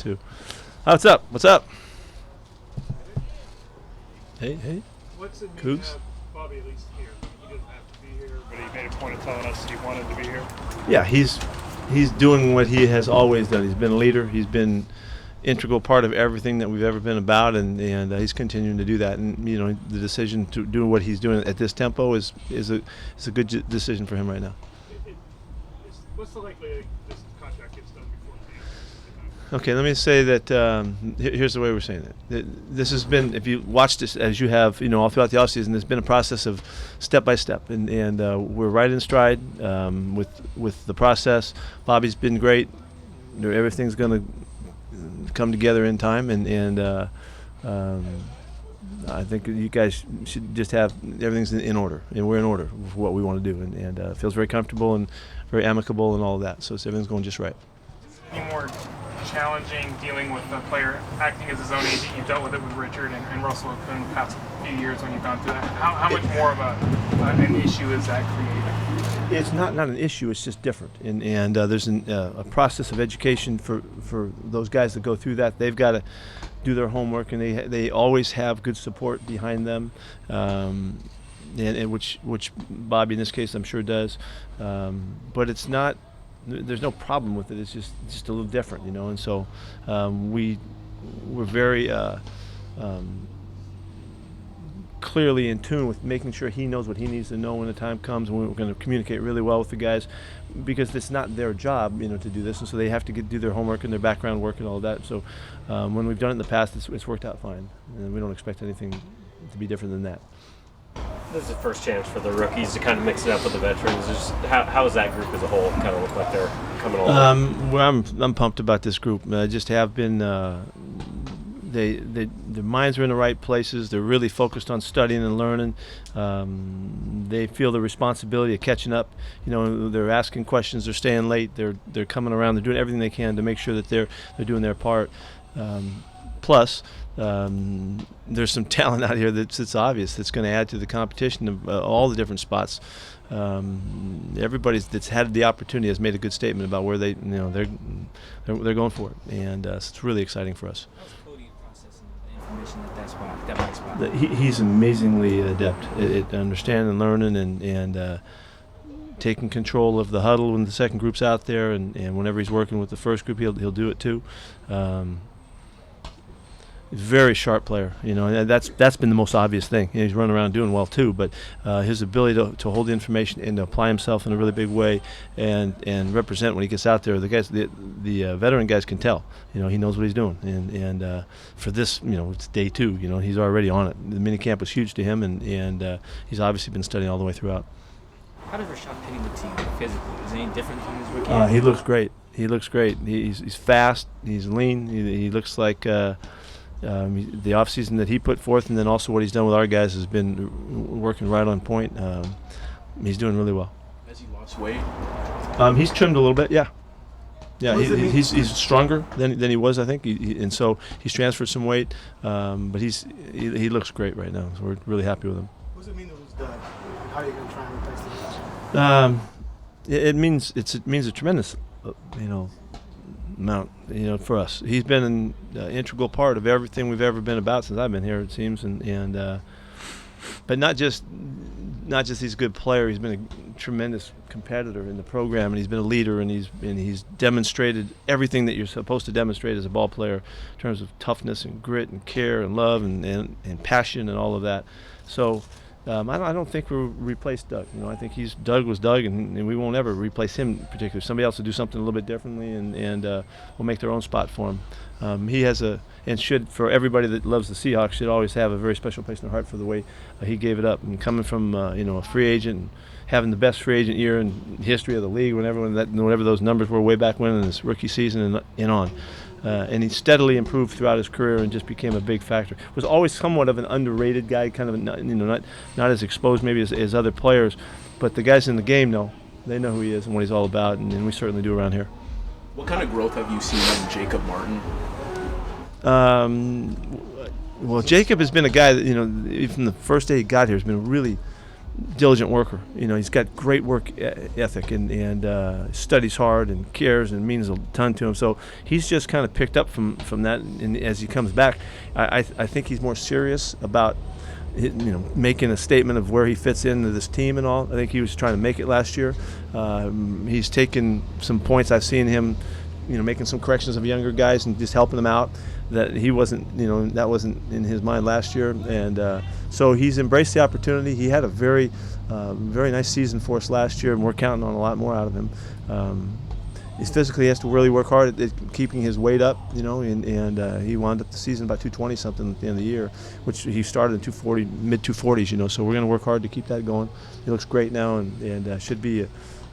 too. What's up? What's up? Hey. What's it mean Cougs? to have Bobby at least here? He didn't have to be here, but he made a point of telling us he wanted to be here. Yeah, he's doing what he has always done. He's been a leader. He's been integral part of everything that we've ever been about, and he's continuing to do that. And the decision to do what he's doing at this tempo is a good decision for him right now. What's the likelihood this contract gets done before the Okay, let me say that here's the way we're saying it. This has been, if you watch this as you have, all throughout the offseason, there's been a process of step by step, and we're right in stride with the process. Bobby's been great. Everything's going to come together in time, and I think you guys should just have everything's in order, and we're in order for what we want to do, and it feels very comfortable and very amicable and all of that. So everything's going just right. Any more challenging dealing with a player acting as his own agent? You dealt with it with Richard and Russell in the past few years when you've gone through that. How much more of an issue is that creating? It's not an issue. It's just different, and there's a process of education for those guys that go through that. They've got to do their homework, and they always have good support behind them, and which Bobby in this case I'm sure does, but it's not. There's no problem with it. It's just a little different, and so we're very clearly in tune with making sure he knows what he needs to know when the time comes, and we're going to communicate really well with the guys, because it's not their job, to do this, and so they have to do their homework and their background work and all of that. So when we've done it in the past, it's worked out fine, and we don't expect anything to be different than that. This is the first chance for the rookies to kind of mix it up with the veterans. How does that group as a whole kind of look like they're coming along? Well, I'm pumped about this group. I just have been. Their minds are in the right places. They're really focused on studying and learning. They feel the responsibility of catching up. They're asking questions. They're staying late. They're coming around. They're doing everything they can to make sure that they're doing their part. Plus, there's some talent out here that's obvious. That's going to add to the competition of all the different spots. Everybody that's had the opportunity has made a good statement about where they're going for it, and so it's really exciting for us. He's amazingly adept at understanding and learning and taking control of the huddle when the second group's out there, and whenever he's working with the first group, he'll do it too. Very sharp player, and that's been the most obvious thing. He's running around doing well too, but his ability to hold the information and to apply himself in a really big way and represent when he gets out there, the veteran guys can tell. He knows what he's doing, and for this, it's day 2. He's already on it. The mini camp was huge to him, and he's obviously been studying all the way throughout. How does Rashad fit in the team physically? Is it any different from his rookie? He looks great. He's fast. He's lean. He looks like. The offseason that he put forth, and then also what he's done with our guys, has been working right on point. He's doing really well. Has he lost weight? He's trimmed a little bit, yeah. Yeah, he's stronger than he was, I think, and so he's transferred some weight. But he looks great right now, so we're really happy with him. What does it mean it was done? How are you going to try and replace him? It means a tremendous, amount, for us. He's been an integral part of everything we've ever been about since I've been here, it seems, and but not just he's a good player. He's been a tremendous competitor in the program, and he's been a leader, and he's demonstrated everything that you're supposed to demonstrate as a ball player in terms of toughness and grit and care and love and passion and all of that. So I don't think we'll replace Doug. I think Doug was Doug, and we won't ever replace him in particular. Somebody else will do something a little bit differently, and we'll make their own spot for him. He has should, for everybody that loves the Seahawks, should always have a very special place in their heart for the way he gave it up. And coming from a free agent, and having the best free agent year in history of the league, whenever those numbers were way back when in his rookie season and on. And he steadily improved throughout his career and just became a big factor. Was always somewhat of an underrated guy, kind of not as exposed maybe as other players, but the guys in the game know who he is and what he's all about, and we certainly do around here. What kind of growth have you seen in Jacob Martin? Well, Jacob has been a guy that, from the first day he got here, has been really diligent worker. He's got great work ethic and studies hard and cares and means a ton to him. So he's just kind of picked up from that. And as he comes back, I think he's more serious about making a statement of where he fits into this team and all. I think he was trying to make it last year. He's taken some points. I've seen him, making some corrections of younger guys and just helping them out. That he wasn't, that wasn't in his mind last year, and so he's embraced the opportunity. He had a very nice season for us last year, and we're counting on a lot more out of him. He's physically has to really work hard at keeping his weight up, and he wound up the season about 220 something at the end of the year, which he started in 240, mid 240s, so we're going to work hard to keep that going. He looks great now and should be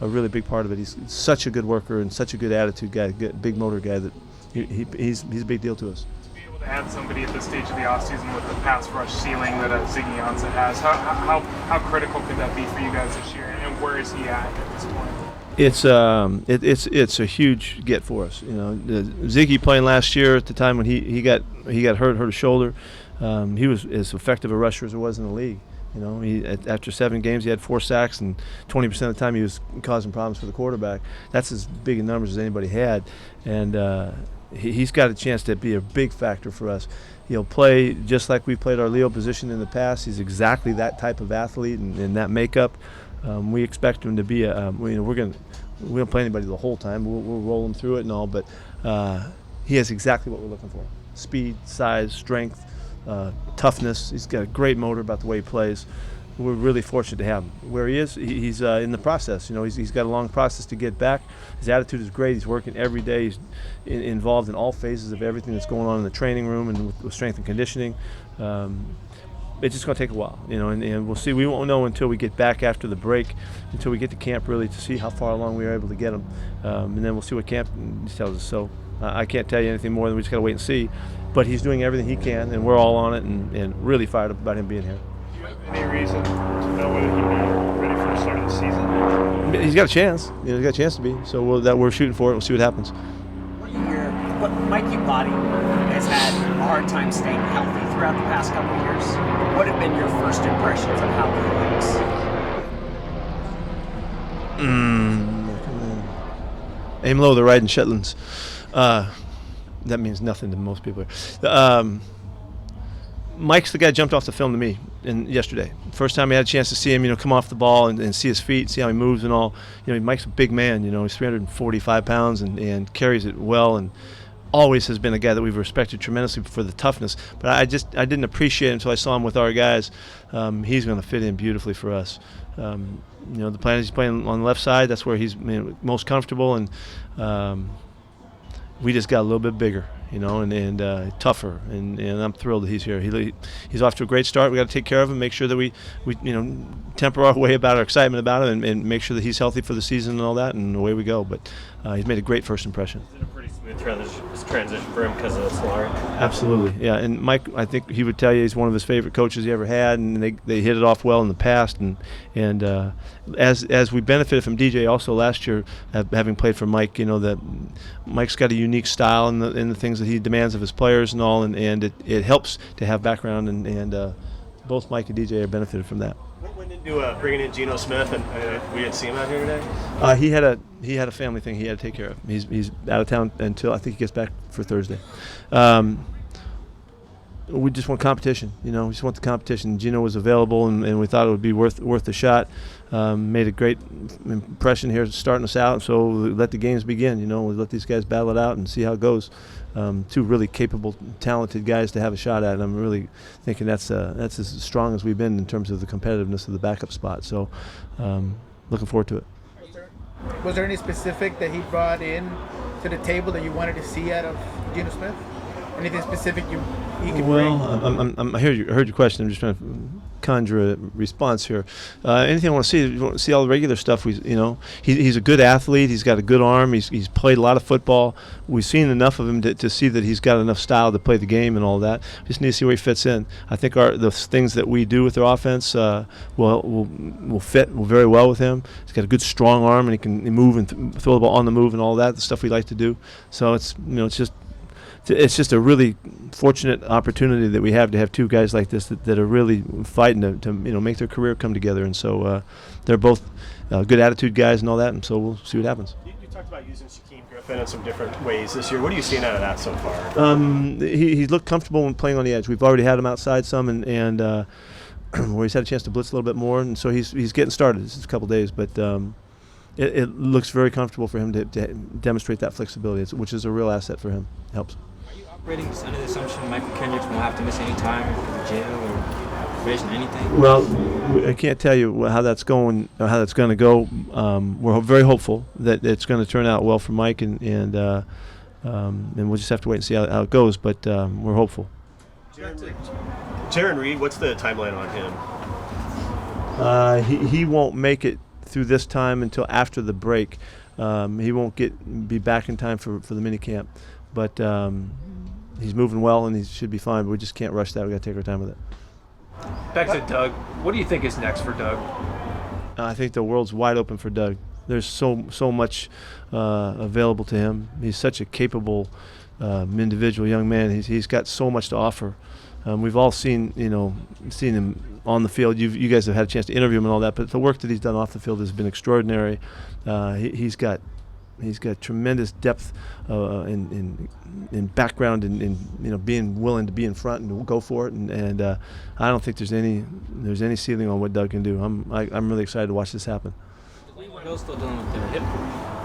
a really big part of it. He's such a good worker and such a good attitude guy, big motor guy that he's a big deal to us. To be able to add somebody at this stage of the offseason with the pass rush ceiling that Ziggy Ansah has, how critical could that be for you guys this year, and where is he at this point? It's a huge get for us. Ziggy playing last year at the time when he got hurt his shoulder. He was as effective a rusher as there was in the league. After 7 games, he had 4 sacks, and 20% of the time he was causing problems for the quarterback. That's as big in numbers as anybody had, and he's got a chance to be a big factor for us. He'll play just like we played our Leo position in the past. He's exactly that type of athlete and that makeup. We expect him to be we don't play anybody the whole time. We'll roll him through it and all, but he has exactly what we're looking for: speed, size, strength, toughness. He's got a great motor about the way he plays. We're really fortunate to have him. Where he is, he's in the process. He's got a long process to get back. His attitude is great. He's working every day. He's involved in all phases of everything that's going on in the training room and with strength and conditioning. It's just going to take a while, and we'll see. We won't know until we get back after the break, until we get to camp really to see how far along we are able to get him, and then we'll see what camp tells us. So I can't tell you anything more than we just got to wait and see. But he's doing everything he can, and we're all on it, and really fired up about him being here. Do you have any reason to know whether he'll be ready for the start of the season? He's got a chance. He's got a chance to be. So we're shooting for it. We'll see what happens. But Mikey Body has had a hard time staying healthy throughout the past couple of years. What have been your first impressions of how he looks? Aim low, they're riding Shetlands. That means nothing to most people. Mike's the guy who jumped off the film to me yesterday. First time I had a chance to see him, come off the ball and see his feet, see how he moves and all. Mike's a big man. He's 345 pounds and carries it well, and always has been a guy that we've respected tremendously for the toughness. But I didn't appreciate it until I saw him with our guys. He's going to fit in beautifully for us. The plan is he's playing on the left side. That's where he's most comfortable, and we just got a little bit bigger, and tougher, and I'm thrilled that he's here. He's off to a great start. We got to take care of him, make sure that we temper our way about our excitement about him, and make sure that he's healthy for the season and all that, and away we go. But he's made a great first impression. Is it a pretty smooth transition for him because of the Solari? Absolutely, yeah. And Mike, I think he would tell you he's one of his favorite coaches he ever had, and they hit it off well in the past. And as we benefited from DJ also last year, having played for Mike, that Mike's got a unique style in the things that he demands of his players and all, and it helps to have background, and both Mike and DJ are benefited from that. When did you bringing in Geno Smith, and we didn't see him out here today? He had a family thing he had to take care of. He's out of town until I think he gets back for Thursday. We just want competition, we just want the competition. Geno was available, and we thought it would be worth the shot. Made a great impression here starting us out, so we let the games begin. We let these guys battle it out and see how it goes. 2 really capable, talented guys to have a shot at, and I'm really thinking that's as strong as we've been in terms of the competitiveness of the backup spot. So looking forward to it. Was there any specific that he brought in to the table that you wanted to see out of Geno Smith? Anything specific he could bring? I heard your question. I'm just trying to conjure a response here. Anything I want to see? You want to see all the regular stuff. He's a good athlete. He's got a good arm. He's played a lot of football. We've seen enough of him to see that he's got enough style to play the game and all that. Just need to see where he fits in. I think the things that we do with our offense will fit very well with him. He's got a good strong arm, and he can move and throw the ball on the move and all that. The stuff we like to do. So it's just it's just a really fortunate opportunity that we have to have two guys like this that are really fighting to make their career come together. And so they're both good attitude guys and all that. And so we'll see what happens. You talked about using Shaquem Griffin in some different ways this year. What are you seeing out of that so far? He looked comfortable when playing on the edge. We've already had him outside some, and where he's had a chance to blitz a little bit more, and so he's getting started. It's a couple days, but it looks very comfortable for him to demonstrate that flexibility, which is a real asset for him. It helps. Are you operating under the assumption Michael Kendricks won't have to miss any time because of jail or probation, anything? Well, I can't tell you how that's going or how that's going to go. We're very hopeful that it's going to turn out well for Mike, and we'll just have to wait and see how it goes. But we're hopeful. Jaron Reed, what's the timeline on him? He won't make it through this time until after the break. He won't be back in time for the mini camp, but he's moving well and he should be fine. But we just can't rush that. We got to take our time with it. Back to Doug. What do you think is next for Doug? I think the world's wide open for Doug. There's so much available to him. He's such a capable individual, young man. He's got so much to offer. We've all seen him on the field. You guys have had a chance to interview him and all that, but the work that he's done off the field has been extraordinary. He's got tremendous depth in background and being willing to be in front and go for it. And I don't think there's any ceiling on what Doug can do. I'm really excited to watch this happen. Bill's still dealing with their hip.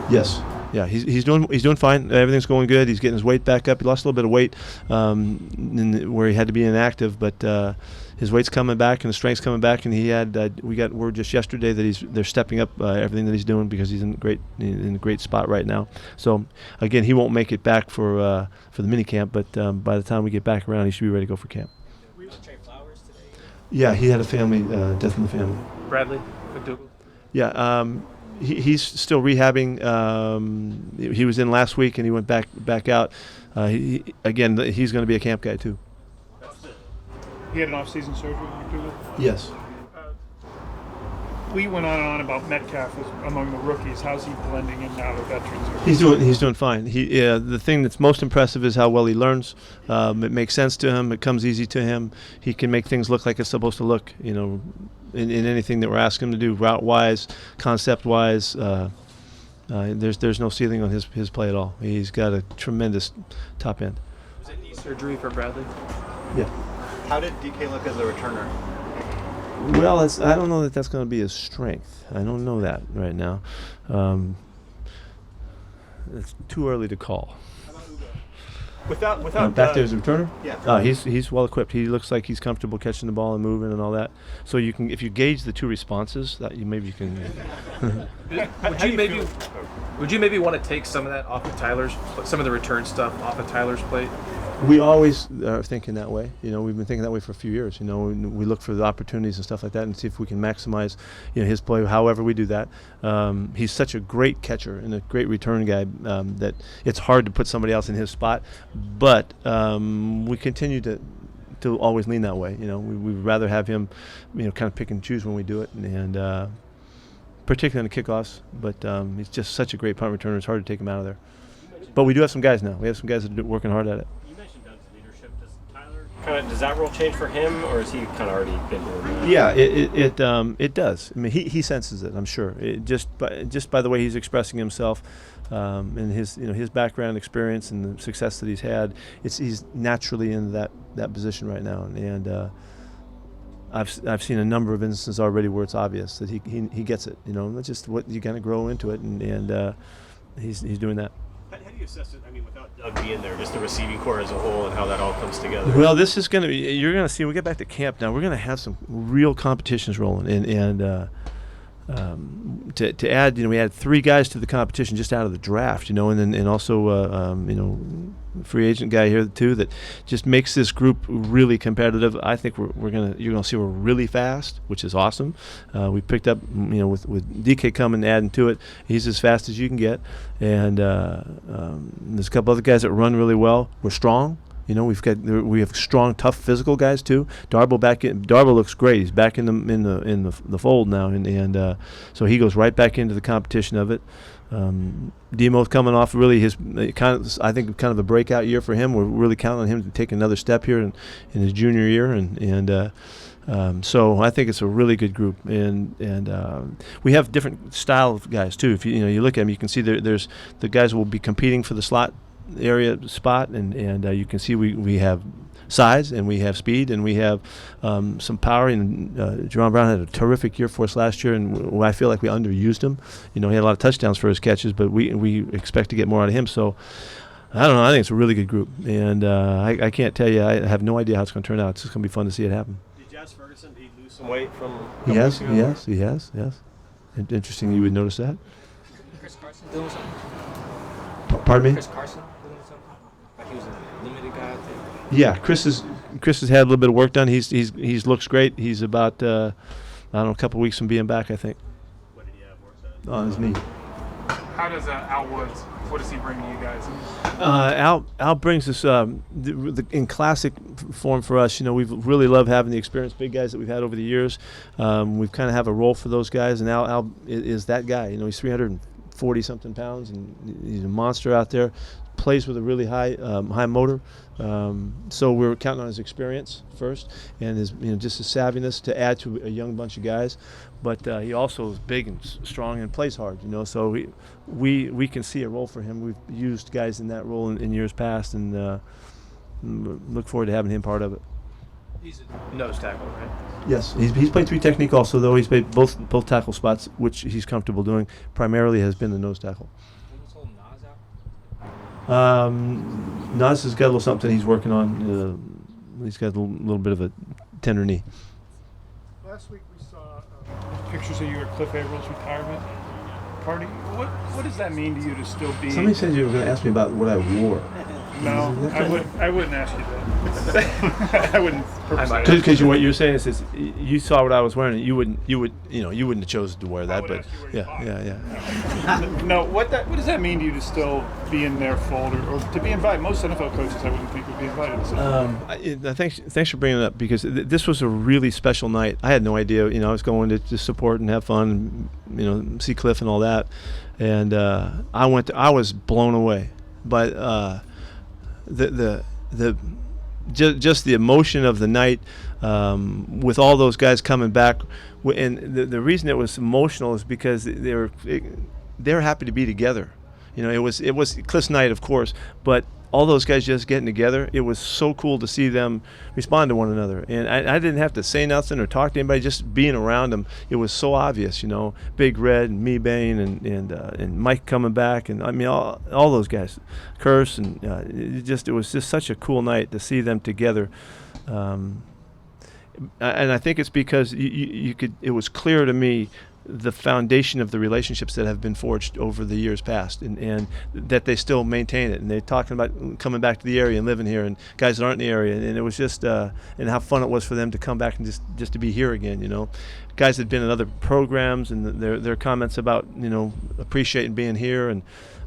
Yes. Yeah, he's doing fine. Everything's going good. He's getting his weight back up. He lost a little bit of weight where he had to be inactive, but his weight's coming back and his strength's coming back. And we got word just yesterday that they're stepping up everything that he's doing because he's in a great spot right now. So again, he won't make it back for the mini camp, but by the time we get back around, he should be ready to go for camp. Were you with Trey Flowers today? Yeah, he had a family death in the family. Bradley McDougal? Yeah. He's still rehabbing. He was in last week and he went back out. He's going to be a camp guy too. He had an off-season surgery, McDougal? Yes. We went on about Metcalf as among the rookies. How's he blending in now, the veterans? He's doing fine. The thing that's most impressive is how well he learns. It makes sense to him. It comes easy to him. He can make things look like it's supposed to look. In anything that we're asking him to do, route-wise, concept-wise. There's no ceiling on his play at all. He's got a tremendous top end. Was it knee surgery for Bradley? Yeah. How did DK look as a returner? Well, I don't know that that's going to be his strength. I don't know that right now. It's too early to call. Without back there as a returner? Yeah. He's well equipped. He looks like he's comfortable catching the ball and moving and all that. So you can, if you gauge the two responses, maybe you can. Would you maybe want to take some of that off of some of the return stuff off of Tyler's plate? We always are thinking that way. We've been thinking that way for a few years. We look for the opportunities and stuff like that and see if we can maximize, his play. However we do that. He's such a great catcher and a great return guy that it's hard to put somebody else in his spot. But we continue to always lean that way. We'd rather have him, kind of pick and choose when we do it, and particularly on the kickoffs. But he's just such a great punt returner. It's hard to take him out of there. But we do have some guys now. We have some guys that are working hard at it. Does that role change for him, or has he kind of already been doing that? Yeah, it does. I mean, he senses it. I'm sure. Just by the way he's expressing himself, and his background experience and the success that he's had, he's naturally in that position right now. And I've seen a number of instances already where it's obvious that he gets it. It's just what you kind of grow into it, and he's doing that. How do you assess it? I mean, without Doug being there, just the receiving core as a whole and how that all comes together. Well, this is going to be. You're going to see. When we get back to camp now. We're going to have some real competitions rolling, and to add, we had 3 guys to the competition just out of the draft, and then and also free agent guy here too that just makes this group really competitive. I think you're gonna see we're really fast, which is awesome. We picked up with DK coming adding to it, he's as fast as you can get, and there's a couple other guys that run really well. We're strong. You know, we have strong, tough, physical guys too. Darbo looks great. He's back in the fold now, and so he goes right back into the competition of it. Demo's coming off really I think kind of a breakout year for him. We're really counting on him to take another step here in his junior year, and so I think it's a really good group, and we have different style of guys too. If you look at them, you can see there's the guys who will be competing for the slot area spot, and you can see we have size and we have speed and we have some power. And Jerron Brown had a terrific year for us last year, and I feel like we underused him. He had a lot of touchdowns for his catches, but we expect to get more out of him. So I don't know. I think it's a really good group, and I can't tell you. I have no idea how it's going to turn out. It's just going to be fun to see it happen. Did Jazz Ferguson lose some weight from? He has. Yes. Interesting. You would notice that. Chris Carson doing something? Pardon me? Chris Carson doing something? Like he was a limited guy, I think. Yeah, Chris has had a little bit of work done. He's looks great. He's about I don't know, a couple weeks from being back, I think. What did he have work done? On his knee. How does Al Woods? What does he bring to you guys? Al brings us in classic form for us. We've really loved having the experienced big guys that we've had over the years. We've kind of have a role for those guys, and Al is that guy. He's 340 something pounds, and he's a monster out there. Plays with a really high motor, so we're counting on his experience first, and his just his savviness to add to a young bunch of guys. But he also is big and strong and plays hard. So we can see a role for him. We've used guys in that role in years past, and look forward to having him part of it. He's a nose tackle, right? Yes, he's played three technique also, though. He's played both tackle spots, which he's comfortable doing. Primarily has been the nose tackle. Nas has got a little something he's working on. He's got a little bit of a tender knee. Last week we saw pictures of you at Cliff Avrill's retirement party. What does that mean to you to still be? Somebody said you were going to ask me about what I wore. No, I wouldn't ask you that. I wouldn't. Because what you're saying is you saw what I was wearing, and you wouldn't have chosen to wear that, but yeah. No, what does that mean to you to still be in their fold or to be invited? Most NFL coaches I wouldn't think would be invited. So. Thanks for bringing it up, because this was a really special night. I had no idea. I was going to just support and have fun, and, see Cliff and all that, and I was blown away by just the emotion of the night, with all those guys coming back, and the reason it was emotional is because they were happy to be together. It was Cliff's night, of course, but all those guys just getting together, it was so cool to see them respond to one another. And I didn't have to say nothing or talk to anybody, just being around them. It was so obvious, Big Red and me, Bain, and Mike coming back, and I mean all those guys, Curse, and it was just such a cool night to see them together. And I think it's because it was clear to me the foundation of the relationships that have been forged over the years past, and that they still maintain it, and they're talking about coming back to the area and living here, and guys that aren't in the area, and it was just and how fun it was for them to come back and just to be here again. Guys had been in other programs, and their comments about appreciating being here, and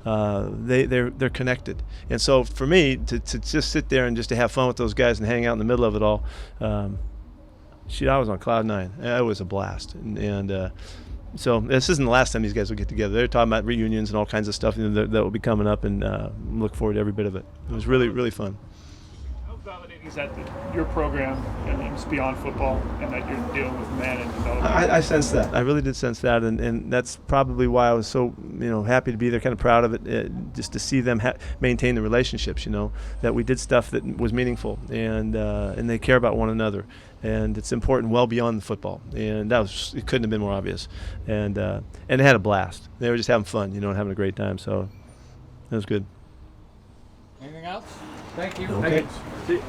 they're connected. And so for me to just sit there and just to have fun with those guys and hang out in the middle of it all, I was on cloud nine. It was a blast, and so this isn't the last time these guys will get together. They're talking about reunions and all kinds of stuff that will be coming up, and look forward to every bit of it. It was really, really fun. How validating is that your program is beyond football, and that you're dealing with men and development? I sense that. I really did sense that, and that's probably why I was so happy to be there, kind of proud of it, just to see them maintain the relationships. That we did stuff that was meaningful, and they care about one another. And it's important well beyond the football, and it couldn't have been more obvious. And they had a blast. They were just having fun, and having a great time. So it was good. Anything else? Thank you. Okay. See you.